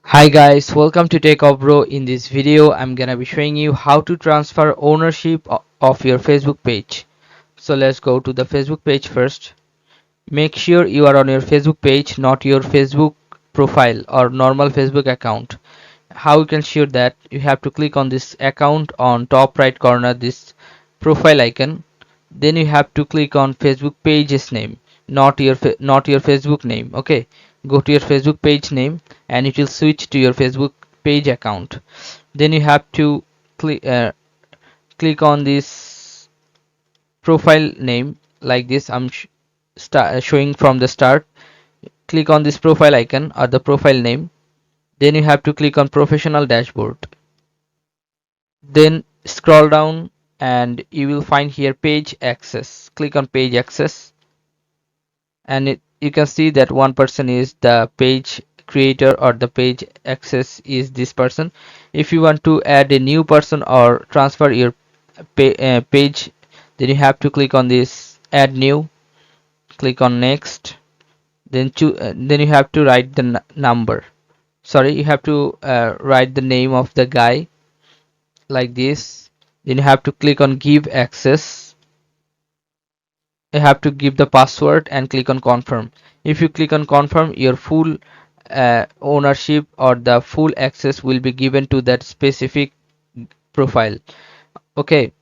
Hi guys, welcome to Techavro. In this video, I'm gonna be showing you how to transfer ownership of your Facebook page. So let's go to the Facebook page first. Make sure you are on your Facebook page, not your Facebook profile or normal Facebook account. How you can ensure that? You have to click on this account on top right corner, this profile icon. Then you have to click on Facebook page's name, not your Facebook name. Okay, go to your Facebook page name and it will switch to your Facebook page account. Then you have to click on this profile name like this. I'm showing from the start. Click on this profile icon or the profile name. Then you have to click on professional dashboard. Then scroll down and you will find here page access. Click on page access and you can see that one person is the page creator or the page access is this person. If you want to add a new person or transfer your page, then you have to click on this add new, click on next, then you have to write the number, sorry, you have to write the name of the guy like this. Then you have to click on give access. You have to give the password and click on confirm. If you click on confirm, your full ownership or the full access will be given to that specific profile. Okay,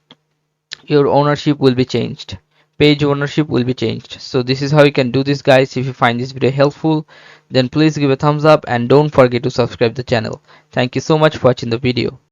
your ownership will be changed, page ownership will be changed. So this is how you can do this guys. If you find this video helpful, then please give a thumbs up and don't forget to subscribe the channel. Thank you so much for watching the video.